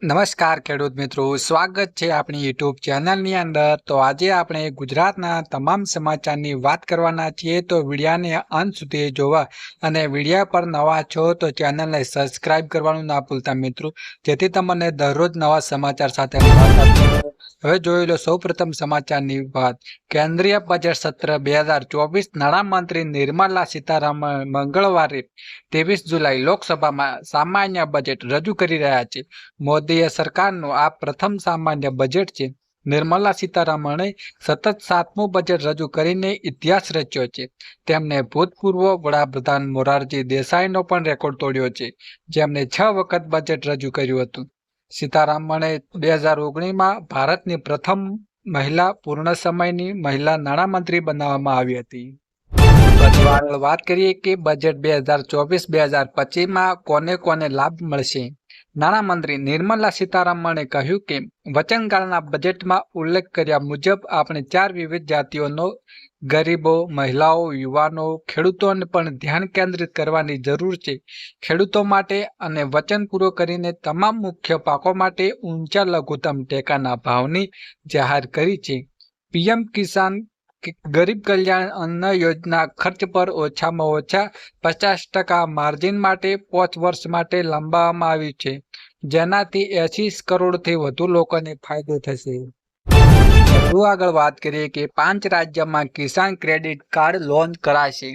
નમસ્કાર ખેડૂત મિત્રો, સ્વાગત છે આપણી યુટ્યુબ ચેનલની અંદર। તો આજે આપણે ગુજરાતના તમામ સમાચારની વાત કરવાના છીએ। તો વિડીયાને અંત સુધી જોવા અને વિડીયા પર નવા છો તો ચેનલને સબસ્ક્રાઇબ કરવાનું ના ભૂલતા મિત્રો, જેથી તમને દરરોજ નવા સમાચાર સાથે મળતા રહે। હવે જોઈ લો સૌપ્રથમ સમાચારની વાત। કેન્દ્રીય બજેટ સત્ર 2024 નાણામંત્રી નિર્મલા સીતારામન મંગળવારે 23 જુલાઈ લોકસભામાં સામાન્ય બજેટ રજૂ કરી રહ્યા છે। મોદીએ સરકારનું આ પ્રથમ સામાન્ય બજેટ છે। નિર્મલા સીતારામણે સતત 7મું બજેટ રજૂ કરીને ઇતિહાસ રચ્યો છે। તેમણે ભૂતપૂર્વ વડાપ્રધાન મોરારજી દેસાઈનો પણ રેકોર્ડ તોડ્યો છે, જેમણે 6 વખત બજેટ રજૂ કર્યું હતું। સીતારામણે 2019માં ભારતની પ્રથમ મહિલા પૂર્ણ સમયની મહિલા નાણામંત્રી બનાવવામાં આવી હતી। આગળ વાત કરીએ કે બજેટ 2024-2025માં કોને કોને લાભ મળશે। નાણામંત્રી નિર્મલા સીતારામણે કહ્યું કે વચનગાળાના બજેટમાં ઉલ્લેખ કર્યા મુજબ આપણે 4 વિવિધ જાતિઓનો ગરીબો, મહિલાઓ, યુવાનો, ખેડૂતોને પણ ધ્યાન કેન્દ્રિત કરવાની જરૂર છે। ખેડૂતો માટે અને વચન પૂરો કરીને તમામ મુખ્ય પાકો માટે ઊંચા લઘુત્તમ ટેકાના ભાવની જાહેર કરી છે। પીએમ કિસાન ગરીબ કલ્યાણ અન્ન યોજના ખર્ચ પર ઓછામાં ઓછા 50% માર્જિન માટે 5 વર્ષ માટે લંબાવવામાં આવ્યું છે, જેનાથી 80 કરોડથી વધુ લોકોને ફાયદો થશે। વધુ આગળ વાત કરીએ કે 5 રાજ્યમાં કિસાન ક્રેડિટ કાર્ડ લોન્ચ કરાશે।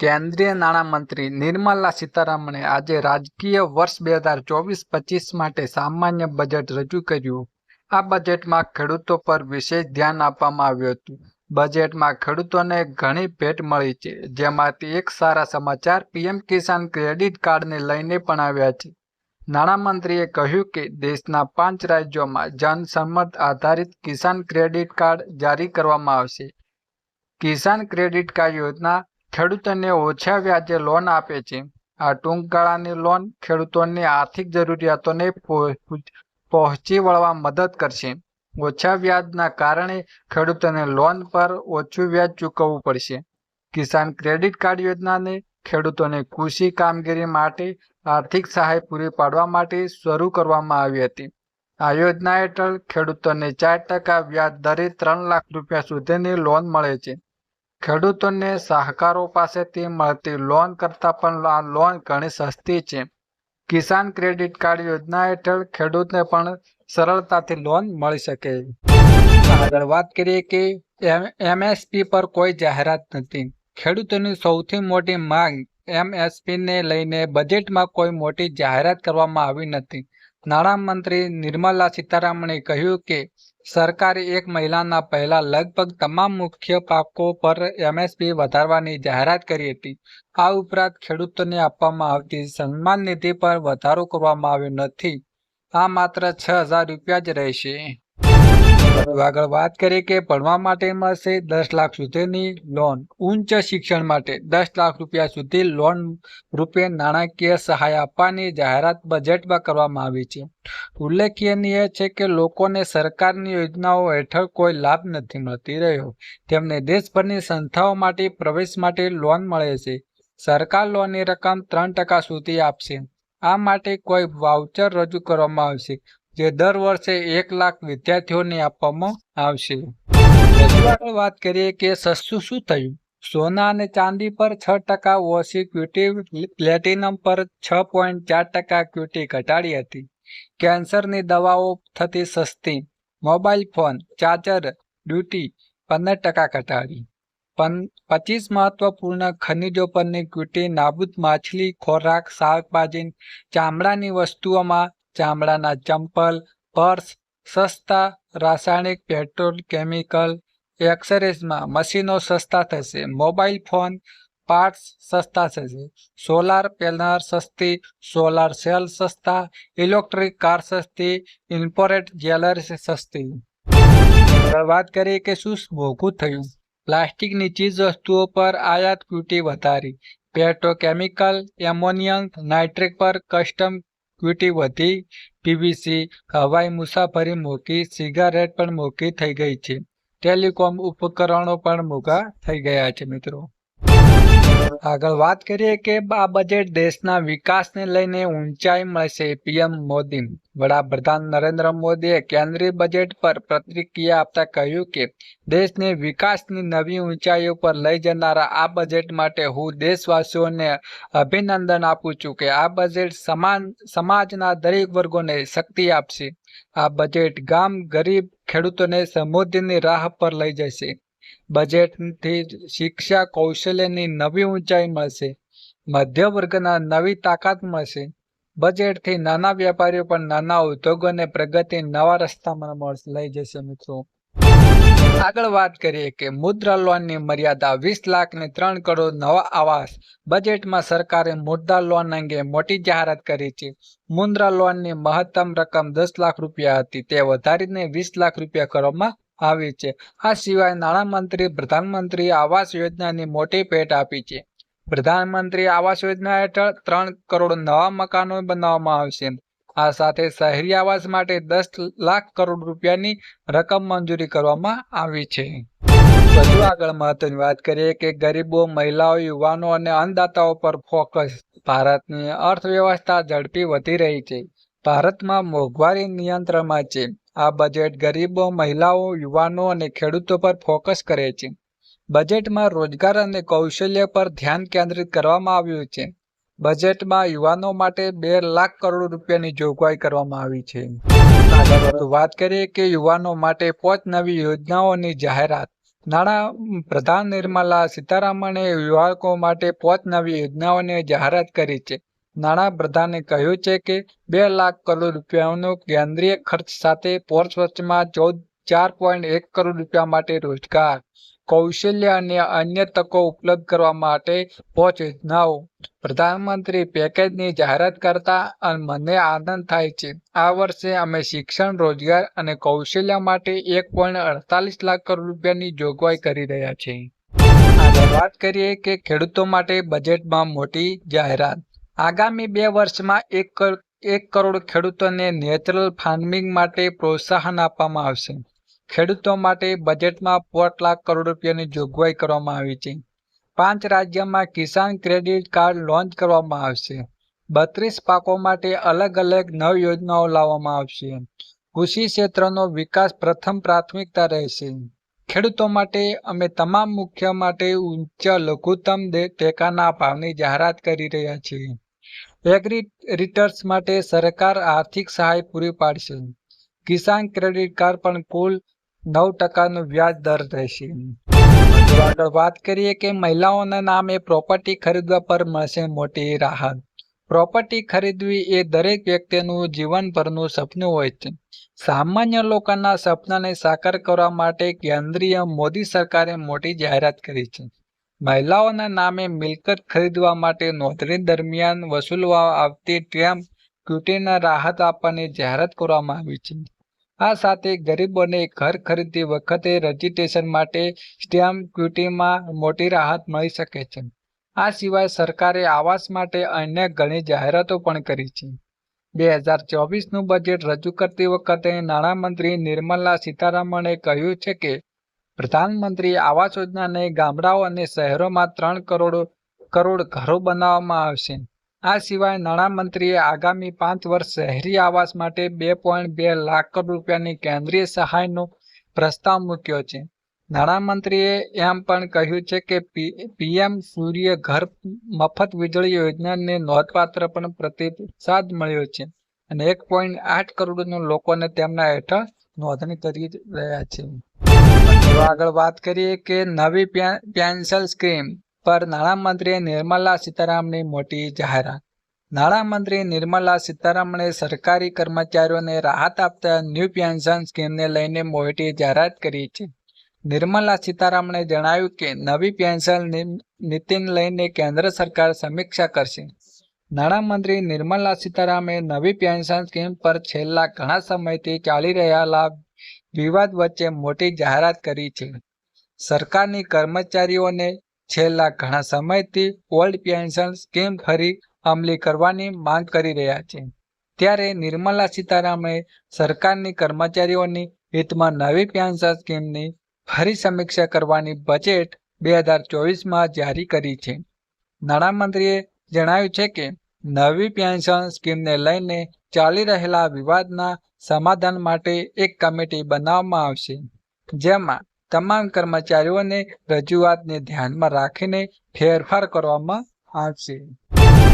કેન્દ્રીય નાણામંત્રી નિર્મલા સીતારામણે આજે રાજકીય વર્ષ 2024-25 માટે સામાન્ય બજેટ રજૂ કર્યું। આ બજેટમાં ખેડૂતો પર વિશેષ ધ્યાન આપવામાં આવ્યું હતું। બજેટમાં ખેડૂતોને ઘણી ભેટ મળી છે, જેમાંથી એક સારા સમાચાર પીએમ કિસાન ક્રેડિટ કાર્ડને લઈને પણ આવ્યા છે। નાણામંત્રીએ કહ્યું કે દેશના 5 રાજ્યોમાં જનસંમત આધારિત કિસાન ક્રેડિટ કાર્ડ જારી કરવામાં આવશે। કિસાન ક્રેડિટ કાર્ડ યોજના ખેડૂતોને ઓછા વ્યાજે લોન આપે છે। આ ટૂંક ગાળાની લોન ખેડૂતોની આર્થિક જરૂરિયાતોને પહોંચી વળવા મદદ કરશે। ઓછા વ્યાજના કારણે ખેડૂતોને લોન પર ઓછું વ્યાજ ચૂકવવું પડશે। કિસાન ક્રેડિટ કાર્ડ યોજનાને ખેડૂતોને કૃષિ કામગીરી માટે આર્થિક સહાય પૂરી પાડવા માટે શરૂ કરવામાં આવી હતી। આ યોજના હેઠળ ખેડૂતોને 4% વ્યાજ દરે 3 લાખ રૂપિયા સુધીની લોન મળે છે। ખેડૂતોને શાહકારો પાસેથી મળતી લોન કરતાં પણ આ લોન ઘણી સસ્તી છે। કિસાન ક્રેડિટ કાર્ડ યોજના હેઠળ ખેડૂતને પણ સરળતાથી લોન મળી શકે। આગળ વાત કરીએ કે એમએસપી પર કોઈ જાહેરાત નથી। ખેડૂતોની સૌથી મોટી માંગ એમએસપીને લઈને બજેટમાં કોઈ મોટી જાહેરાત કરવામાં આવી નથી। નાણામંત્રી નિર્મલા સીતારામણે કહ્યું કે સરકારે 1 મહિનાના પહેલા લગભગ તમામ મુખ્ય પાકો પર એમએસપી વધારવાની જાહેરાત કરી હતી। આ ઉપરાંત ખેડૂતોને આપવામાં આવતી સન્માન નિધિ પર વધારો કરવામાં આવ્યો નથી। આ માત્ર 6,000 રૂપિયા જ રહેશે। આગળ વાત કરીએ કે ભણવા માટે મળશે 10 લાખ સુધીની લોન। ઉચ્ચ શિક્ષણ માટે 10 લાખ રૂપિયા સુધી લોન રૂપે નાણાકીય સહાય આપવાની જાહેરાત બજેટમાં કરવામાં આવી છે। ઉલ્લેખનીય છે કે લોકોને સરકારની યોજનાઓ હેઠળ કોઈ લાભ નથી મળી રહ્યો। તેમને દેશભરની સંસ્થાઓ માટે પ્રવેશ માટે લોન મળે છે। સરકાર લોનની રકમ 3% સુધી આપશે। આ માટે કોઈ વાઉચર રજૂ કરવામાં આવશે, જે દર વર્ષે 1 લાખ વિદ્યાર્થીઓને આપવામાં આવશે। આગળ વાત કરીએ કે સસ્તું શું થયું। સોના અને ચાંદી પર 6% ઓછી ક્યુટી, પ્લેટિનમ પર 6.4% ક્યુટી ઘટાડી હતી। કેન્સરની દવાઓ થતી સસ્તી। મોબાઈલ ફોન, ચાર્જર ડ્યુટી 15% ઘટાડી। 25 મહત્વપૂર્ણ ખનિજો પરની ક્યુટી નાબૂદ। માછલી, ખોરાક, શાકભાજી, ચામડાની વસ્તુઓમાં ચામડાના ચંપલ, પર્સ સસ્તા। રાસાયણિક, પેટ્રોકેમિકલ, એક્સેસરીઝમાં મશીનો સસ્તા થશે। મોબાઈલ ફોન પાર્ટ્સ સસ્તા થશે। સોલાર પેનલ સસ્તી, સોલાર સેલ સસ્તા, ઇલેક્ટ્રિક કાર સસ્તી, ઇમ્પોર્ટેડ જ્વેલરી સસ્તી। વાત કરીએ કે શું મોંઘું થયું। પ્લાસ્ટિકની ચીજ વસ્તુઓ પર આયાત ક્યુટી વધારી। પેટ્રોકેમિકલ, એમોનિયમ નાઇટ્રેટ પર કસ્ટમ ક્યુટી વધી। પીવીસી, હવાઈ મુસાફરી મોંઘી। સિગારેટ પણ મોંઘી થઈ ગઈ છે। ટેલિકોમ ઉપકરણો પણ મોંઘા થઈ ગયા છે મિત્રો। આગળ વાત કરીએ કે આ બજેટ દેશના વિકાસને લઈને ઊંચાઈ મળશે. પીએમ મોદી. વડાપ્રધાન નરેન્દ્ર મોદીએ કેન્દ્રીય બજેટ પર પ્રતિક્રિયા આપતા કહ્યું કે દેશને વિકાસની નવી ઊંચાઈઓ પર લઈ જનારા આ બજેટ માટે હું દેશવાસીઓને અભિનંદન આપું છું કે આ બજેટ સમાજના દરેક વર્ગોને શક્તિ આપશે. આ બજેટ ગામ, ગરીબ, ખેડૂતોને સમૃદ્ધિની રાહ પર લઈ જશે. બજેટથી શિક્ષા, કૌશલ્યની નવી ઊંચાઈ મળશે. મધ્ય વર્ગના નવી તાકાત મળશે. બજેટથી નાના વેપારીઓ પણ નાના ઉદ્યોગોને પ્રગતિ નવા રસ્તામાં લઈ જશે. મિત્રો, આગળ વાત કરીએ કે મુદ્રા લોનની મર્યાદા 20 લાખ ને 3 કરોડ નવા આવાસ. બજેટમાં સરકારે મુદ્રા લોન અંગે મોટી જાહેરાત કરી છે. મુદ્રા લોનની મહત્તમ રકમ 10 લાખ રૂપિયા હતી, તે વધારીને 20 લાખ રૂપિયા કરવામાં આવી છે. આ સિવાય નાણામંત્રી પ્રધાનમંત્રી આવાસ યોજનાની મોટી ભેટ આપી છે. પ્રધાનમંત્રી આવાસ યોજના હેઠળ 3 કરોડ નવા મકાનો બનાવવામાં આવશે. આ સાથે શહેરી આવાસ માટે 10 લાખ કરોડ રૂપિયાની રકમ મંજૂરી કરવામાં આવી છે. વધુ આગળ મહત્વની વાત કરીએ કે ગરીબો, મહિલાઓ, યુવાનો અને અન્નદાતાઓ પર ફોકસ. ભારતની અર્થવ્યવસ્થા ઝડપી વધી રહી છે. ભારતમાં મોંઘવારી નિયંત્રણમાં છે. આ બજેટ ગરીબો, મહિલાઓ, યુવાનો અને ખેડૂતો પર ફોકસ કરે છે. બજેટમાં રોજગાર અને કૌશલ્ય પર ધ્યાન કેન્દ્રિત કરવામાં આવ્યું છે. બજેટમાં યુવાનો માટે 2 લાખ કરોડ રૂપિયાની જોગવાઈ કરવામાં આવી છે. આગળ વાત કરીએ કે યુવાનો માટે 5 નવી યોજનાઓની જાહેરાત. નાણાં પ્રધાન નિર્મલા સીતારામણે યુવકો માટે 5 નવી યોજનાઓની જાહેરાત કરી છે. નાણાં પ્રધાને કહ્યું છે કે 2 લાખ કરોડ રૂપિયાનો કેન્દ્રીય ખર્ચ સાથે 4 વર્ષમાં 4.1 કરોડ રૂપિયા માટે રોજગાર, કૌશલ્ય અને અન્ય તકો ઉપલબ્ધ કરવા માટે 5 યોજનાઓ. પ્રધાનમંત્રી પેકેજની જાહેરાત કરતા મને આનંદ થાય છે. આ વર્ષે અમે શિક્ષણ, રોજગાર અને કૌશલ્ય માટે 1.48 લાખ કરોડ રૂપિયાની જોગવાઈ કરી રહ્યા છીએ. આગળ વાત કરીએ કે ખેડૂતો માટે બજેટમાં મોટી જાહેરાત. આગામી 2 વર્ષમાં 1 કરોડ ખેડૂતોને નેચરલ ફાર્મિંગ માટે પ્રોત્સાહન આપવામાં આવશે. ખેડૂતો માટે બજેટમાં 4 લાખ કરોડ રૂપિયાની જોગવાઈ કરવામાં આવી છે. 5 રાજ્યોમાં કિસાન ક્રેડિટ કાર્ડ લોન્ચ કરવામાં આવશે. 32 પાકો માટે અલગ અલગ 9 યોજનાઓ લાવવામાં આવશે. કૃષિ ક્ષેત્રનો વિકાસ પ્રથમ પ્રાથમિકતા રહેશે. ખેડૂતો માટે અમે તમામ મુખ્ય માટે ઊંચા લઘુત્તમ ટેકાના ભાવની જાહેરાત કરી રહ્યા છીએ. એગ્રી રિટર્ન્સ માટે સરકાર આર્થિક સહાય પૂરી પાડશે. કિસાન ક્રેડિટ કાર્ડ પણ કુલ 9% વ્યાજ દર રહેશે. આગળ વાત કરીએ કે મહિલાઓના નામે પ્રોપર્ટી ખરીદવા પર મળશે મોટી રાહત. પ્રોપર્ટી ખરીદવી એ દરેક વ્યક્તિનું જીવનભરનું સપનું હોય છે. સામાન્ય લોકોના સપનાને સાકાર કરવા માટે કેન્દ્રીય મોદી સરકારે મોટી જાહેરાત કરી છે. મહિલાઓના નામે મિલકત ખરીદવા માટે નોંધણી દરમિયાન વસૂલવા આવતી સ્ટેમ્પ ડ્યુટીના રાહત આપવાની જાહેરાત કરવામાં આવી છે. આ સાથે ગરીબોને ઘર ખરીદતી વખતે રજીસ્ટ્રેશન માટે સ્ટેમ્પ ડ્યુટીમાં મોટી રાહત મળી શકે છે. આ સિવાય સરકારે આવાસ માટે અન્ય ઘણી જાહેરાતો પણ કરી છે. 2024નું બજેટ રજૂ કરતી વખતે નાણામંત્રી નિર્મલા સીતારામણે કહ્યું છે કે પ્રધાનમંત્રી આવાસ યોજનાને ગામડાઓ અને શહેરોમાં 3 કરોડ ઘરો બનાવવામાં આવશે. આ સિવાય નાણામંત્રીએ આગામી 5 વર્ષ શહેરી આવાસ માટે 2.2 લાખ કરોડ રૂપિયાની કેન્દ્રીય સહાયનો પ્રસ્તાવ મૂક્યો છે. નાણામંત્રીએ એમ પણ કહ્યું છે કે પીએમ સૂર્ય ઘર મફત વીજળી યોજનાને નોંધપાત્ર પણ પ્રતિસાદ મળ્યો છે અને 1.8 કરોડ લોકોને તેમના હેઠળ નોંધણી કરી રહ્યા છે. આગળ વાત કરીએ કે નવી પેન્શન સ્કીમ પર નાણામંત્રી નિર્મલા સીતારામનની મોટી જાહેરાત. નાણામંત્રી નિર્મલા સીતારામણે સરકારી કર્મચારીઓને રાહત આપતા ન્યૂ પેન્શન સ્કીમને લઈને મોટી જાહેરાત કરી છે. નિર્મલા સીતારામણે જણાવ્યું કે નવી પેન્શન નીતિને લઈને કેન્દ્ર સરકાર સમીક્ષા કરશે. નાણામંત્રી નિર્મલા સીતારામણે નવી પેન્શન સ્કીમ પર છેલ્લા ઘણા સમયથી ચાલી રહેલા વિવાદ વચ્ચે મોટી જાહેરાત કરી છે. સરકારની કર્મચારીઓને છેલ્લા ઘણા સમયથી ઓલ્ડ પેન્શન સ્કીમ ફરી અમલી કરવાની માંગ કરી રહ્યા છે. ત્યારે નિર્મલા સીતારામણે સરકારની કર્મચારીઓની હિતમાં નવી પેન્શન સ્કીમની ફરી સમીક્ષા કરવાની બજેટ 2024માં જારી કરી છે. નાણામંત્રીએ જણાવ્યું છે કે નવી પેન્શન સ્કીમને લઈને ચાલી રહેલા વિવાદના સમાધાન માટે એક કમિટી બનાવવામાં આવશે, જેમાં તમામ કર્મચારીઓને રજૂઆતને ધ્યાનમાં રાખીને ફેરફાર કરવામાં આવશે.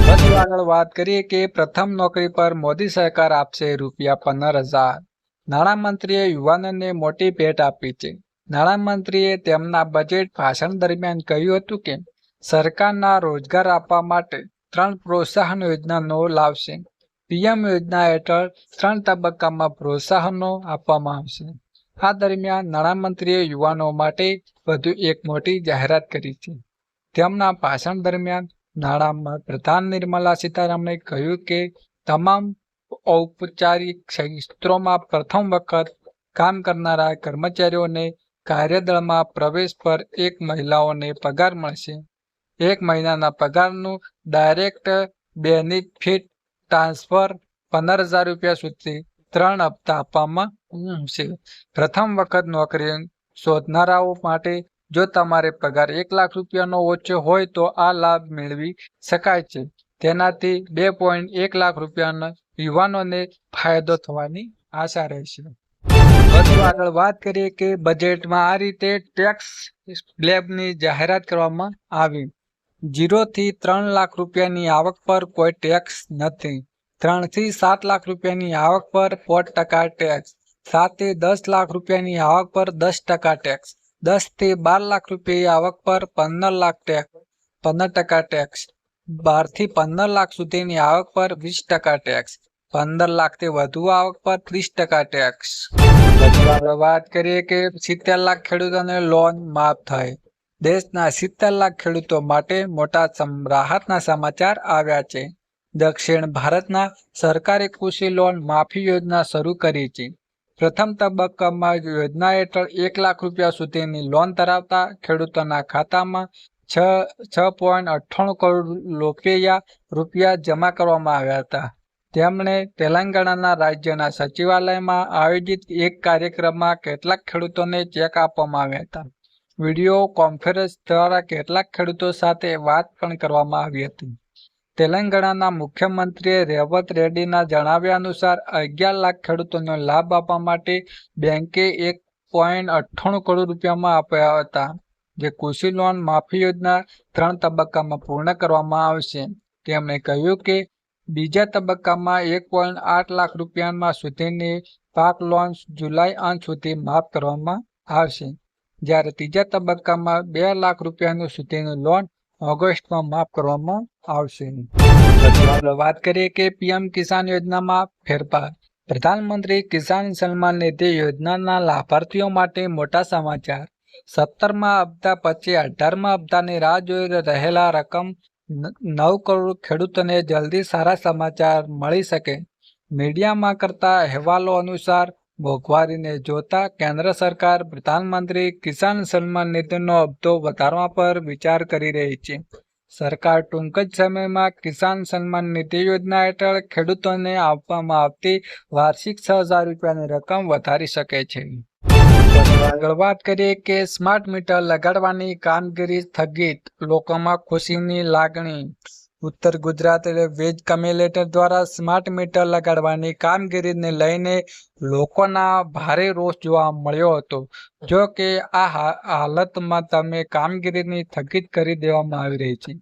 વધુ આગળ વાત કરીએ કે પ્રથમ નોકરી પર મોદી સરકાર આપશે ₹15,000. નાણામંત્રીએ યુવાનોને મોટી ભેટ આપી છે. નાણામંત્રીએ તેમના બજેટ ભાષણ દરમિયાન કહ્યું હતું કે સરકારના રોજગાર આપવા માટે 3 પ્રોત્સાહન યોજનાઓ લાવશે. પીએમ યોજના હેઠળ 3 તબક્કામાં પ્રોત્સાહનો આપવામાં આવશે. આ દરમિયાન નાણામંત્રીએ યુવાનો માટે વધુ એક મોટી જાહેરાત કરી છે. તેમના ભાષણ દરમિયાન નાણાં પ્રધાન નિર્મલા સીતારામણે કહ્યું કે તમામ ઔપચારિક ક્ષેત્રોમાં પ્રથમ વખત કામ કરનારા કર્મચારીઓને કાર્યદળમાં પ્રવેશ પર મહિલાઓને પગાર મળશે. 1 મહિનાના પગારનું ડાયરેક્ટ બેનિફિટ ટ્રાન્સફર ₹15,000 સુધી 3 હપ્તા આપવામાં આવશે. પ્રથમ વખત નોકરી શોધનારાઓ માટે જો તમારે પગાર ₹1,00,000 ઓછો હોય તો આ લાભ મેળવી શકાય છે. તેનાથી ₹2.1 લાખ યુવાનોને ફાયદો થવાની આશા રહેશે. વધુ આગળ વાત કરીએ કે બજેટમાં આ રીતે ટેક્સ સ્લેબની જાહેરાત કરવામાં આવી. 0 થી 3 લાખ રૂપિયાની આવક પર કોઈ ટેક્સ નથી. 3 થી 7 લાખ રૂપિયાની આવક પર 4% ટેક્સ. 7 થી 10 લાખ રૂપિયાની આવક પર 10% ટેક્સ. 10 થી 12 લાખ રૂપિયાની આવક પર 15% ટેક્સ. 12 થી 15 લાખ સુધીની આવક પર 20% ટેક્સ. 15 લાખથી વધુ આવક પર 30% ટેક્સ. આપણે વાત કરીએ કે 70 લાખ ખેડૂતોને લોન માફ થાય. દેશના 70 લાખ ખેડૂતો માટે મોટા રાહતના સમાચાર આવ્યા છે. દક્ષિણ ભારતના સરકારે કૃષિ લોન માફી યોજના શરૂ કરી છે. પ્રથમ તબક્કામાં યોજના હેઠળ 1 લાખ રૂપિયા સુધીની લોન ધરાવતા ખેડૂતોના ખાતામાં 6.98 કરોડ રૂપિયા જમા કરવામાં આવ્યા હતા. તેમણે તેલંગાણાના રાજ્યના સચિવાલયમાં આયોજિત એક કાર્યક્રમમાં કેટલાક ખેડૂતોને ચેક આપવામાં આવ્યા હતા. વિડીયો કોન્ફરન્સ દ્વારા કેટલાક ખેડૂતો સાથે વાત પણ કરવામાં આવી હતી. તેલંગાણાના મુખ્યમંત્રી રેવંત રેડ્ડીના જણાવ્યા અનુસાર 11 લાખ ખેડૂતોને લાભ આપવા માટે બેંકે 1.98 કરોડ રૂપિયામાં આપ્યા હતા, જે કૃષિ લોન માફી યોજના 3 તબક્કામાં પૂર્ણ કરવામાં આવશે. તેમણે કહ્યું કે બીજા તબક્કામાં 1.8 લાખ રૂપિયા સુધીની પાક લોન જુલાઈ અંત સુધી માફ કરવામાં આવશે, જ્યારે ત્રીજા તબક્કામાં 2 લાખ રૂપિયા સુધીની લોન ઓગસ્ટમાં માફ કરવામાં આવશે. વાત કરીએ કે પીએમ કિસાન યોજનામાં ફેરફાર. પ્રધાનમંત્રી કિસાન સન્માન નિધિ યોજનાના લાભાર્થીઓ માટે મોટા સમાચાર. 17મા હપ્તા પછી 18મા હપ્તાની રાહ જોઈ રહેલા રકમ 9 કરોડ ખેડૂતોને જલ્દી સારા સમાચાર મળી શકે. મીડિયામાં કરતા અહેવાલો અનુસાર મોંઘવારીને જોતા કેન્દ્ર સરકાર પ્રધાનમંત્રી કિસાન સન્માન નિધિનો હપ્તો વધારવા પર વિચાર કરી રહી છે. સરકાર ટૂંક જ સમયમાં કિસાન સન્માન નિધિ યોજના હેઠળ ખેડૂતોને આપવામાં આવતી વાર્ષિક ₹6,000ની રકમ વધારી શકે છે. આગળ વાત કરીએ કે સ્માર્ટ મીટર લગાડવાની કામગીરી સ્થગિત, લોકોમાં ખુશીની લાગણી. ઉત્તર ગુજરાત વીજ કમ્યુનિકેટર દ્વારા સ્માર્ટ મીટર લગાડવાની કામગીરીને લઈને લોકોના ભારે રોષ જોવા મળ્યો હતો. જો કે આ હાલતમાં કામગીરીની સ્થગિત કરી દેવામાં આવી રહી છે.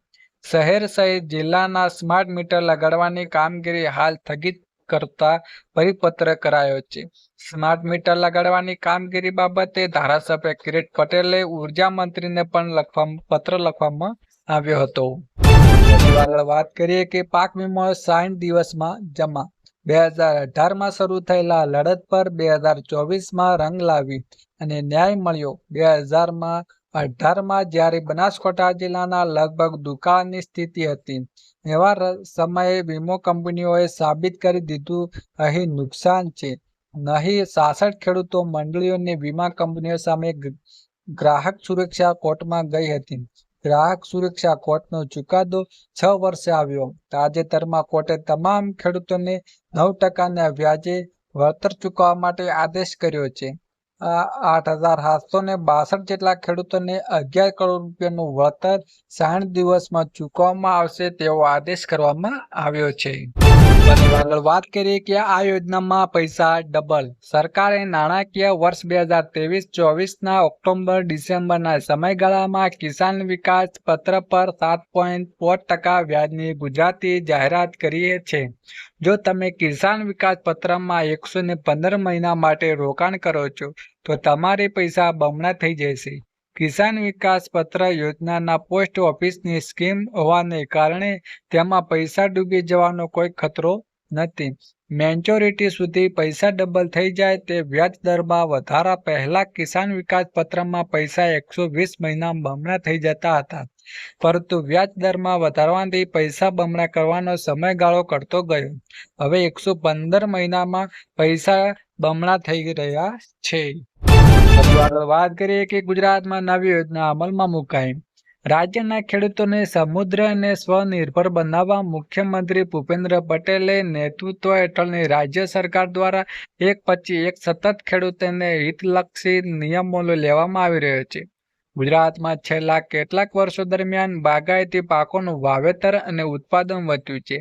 શહેર સહિત જિલ્લાના સ્માર્ટ મીટર લગાડવાની કામગીરી હાલ સ્થગિત કરતા પરિપત્ર કરાયો છે. સ્માર્ટ મીટર લગાડવાની કામગીરી બાબતે ધારાસભ્ય કિરીટ પટેલે ઉર્જા મંત્રીને પણ પત્ર લખવામાં આવ્યો હતો. આગળ વાત કરીએ કે પાક વીમો 60 દિવસમાં જમા. 2018માં શરૂ થયેલા લડત પર 2024માં રંગ લાવી અને ન્યાય મળ્યો. 2018માં જ્યારે બનાસકાંઠા જિલ્લાના લગભગ દુકાળની સ્થિતિ હતી, એવા સમયે વીમો કંપનીઓએ સાબિત કરી દીધું અહીં નુકસાન છે નહીં. 66 ખેડૂતો મંડળીઓની વીમા કંપનીઓ સામે ગ્રાહક સુરક્ષા કોર્ટમાં ગઈ હતી. ગ્રાહક સુરક્ષા કોર્ટનો ચુકાદો 6 વર્ષે આવ્યો. તાજેતરમાં કોર્ટે તમામ ખેડૂતોને 9% વ્યાજે વળતર ચૂકવવા માટે આદેશ કર્યો છે. 8,762 જેટલા ખેડૂતોને 11 કરોડ રૂપિયાનું વળતર 60 દિવસમાં ચૂકવવામાં આવશે તેવો આદેશ કરવામાં આવ્યો છે. આગળ વાત કરીએ કે આ યોજનામાં પૈસા ડબલ. સરકારે નાણાકીય વર્ષ 2023-24ના ઓક્ટોબર-ડિસેમ્બરના સમયગાળામાં કિસાન વિકાસ પત્ર પર 7.5% વ્યાજની ગુજરાતી જાહેરાત કરી છે. જો તમે કિસાન વિકાસ પત્રમાં 115 મહિના માટે રોકાણ કરો છો તો તમારે પૈસા બમણા થઈ જશે. કિસાન વિકાસ પત્ર યોજનાના પોસ્ટ ઓફિસની સ્કીમ હોવાને કારણે તેમાં પૈસા ડૂબી જવાનો કોઈ ખતરો નથી. મેચ્યોરિટી સુધી પૈસા ડબલ થઈ જાય તે વ્યાજ દરમાં વધારા પહેલા કિસાન વિકાસ પત્રમાં પૈસા 120 મહિના બમણા થઈ જતા હતા, પરંતુ વ્યાજ દરમાં વધારવાથી પૈસા બમણા કરવાનો સમયગાળો ઘટતો ગયો. હવે 115 મહિનામાં પૈસા બમણા થઈ રહ્યા છે. વાત કરીએ કે ગુજરાતમાં નવી યોજના અમલમાં મુકાઈ. રાજ્યના ખેડૂતોને સમૃદ્ધ અને સ્વનિર્ભર બનાવવા મુખ્યમંત્રી ભૂપેન્દ્ર પટેલે નેતૃત્વ હેઠળની રાજ્ય સરકાર દ્વારા એક પછી એક સતત ખેડૂતોને હિતલક્ષી નિયમો લેવામાં આવી રહ્યો છે. ગુજરાતમાં છેલ્લા કેટલાક વર્ષો દરમિયાન બાગાયતી પાકોનું વાવેતર અને ઉત્પાદન વધ્યું છે.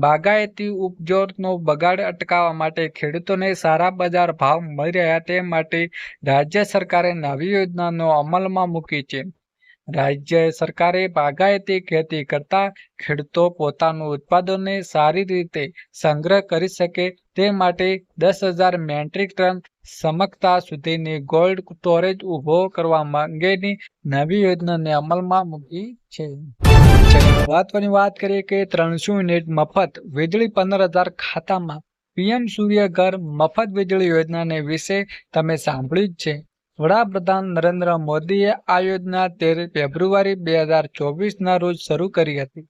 બાગાયતી ઉપજોનો બગાડ અટકાવવા માટે ખેડૂતોને સારા બજાર ભાવ મળી રહ્યા તે માટે રાજ્ય સરકારે નવી યોજનાનો અમલમાં મૂકી છે. રાજ્ય સરકારે બાગાયતી ખેતી કરતા ખેડૂતો પોતાનું ઉત્પાદનને સારી રીતે સંગ્રહ કરી શકે તે માટે 10,000 મેટ્રિક ટન ક્ષમતા સુધીની કોલ્ડ સ્ટોરેજ ઊભો કરવા અંગેની નવી યોજનાને અમલમાં મૂકી છે. મહત્વની વાત કરીએ કે 300 યુનિટ મફત વીજળી 15,000 ખાતામાં. પીએમ સૂર્ય ઘર મફત વીજળી યોજનાને વિશે તમે સાંભળ્યું જ છે. વડાપ્રધાન નરેન્દ્ર મોદીએ આ યોજના 13 ફેબ્રુઆરી 2024ના રોજ શરૂ કરી હતી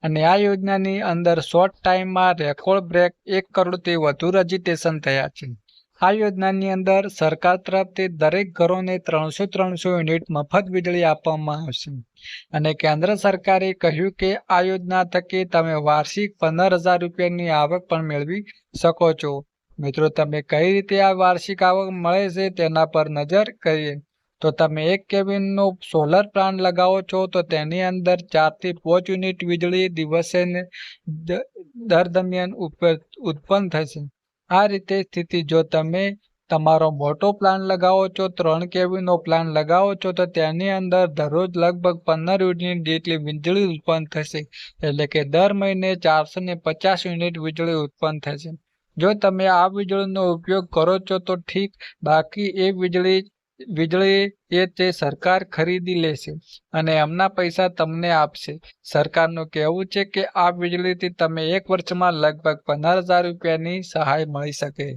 અને આ યોજનાની અંદર શોર્ટ ટાઈમમાં રેકોર્ડ બ્રેક 1 કરોડથી વધુ રજીસ્ટ્રેશન થયા છે. આ યોજનાની અંદર સરકાર તરફથી દરેક ઘરોને 300 યુનિટ મફત વીજળી આપવામાં આવશે અને કેન્દ્ર સરકારે કહ્યું કે આ યોજના થકી તમે વાર્ષિક 15,000 રૂપિયાની આવક પણ મેળવી શકો છો. મિત્રો, તમે કઈ રીતે આ વાર્ષિક આવક મળે છે તેના પર નજર કરીએ તો તમે 1 કેવીનો સોલર પ્લાન્ટ લગાવો છો તો તેની અંદર 4 થી 5 યુનિટ વીજળી દિવસે દરમિયાન ઉત્પન્ન થશે. આ રીતે સ્થિતિ જો તમે તમારો મોટો પ્લાન લગાવો છો, 3 કેવીનો પ્લાન લગાવો છો તો તેની અંદર દરરોજ લગભગ 15 યુનિટ જેટલી વીજળી ઉત્પન્ન થશે, એટલે કે દર મહિને 450 યુનિટ વીજળી ઉત્પન્ન થશે. જો તમે આ વીજળીનો ઉપયોગ કરો છો તો ઠીક, બાકી એ વીજળી તે સરકાર ખરીદી લેશે અને એમના પૈસા તમને આપશે. સરકારનું કહેવું છે કે આ વીજળીથી તમે 1 વર્ષમાં લગભગ 15,000 રૂપિયાની સહાય મળી શકે.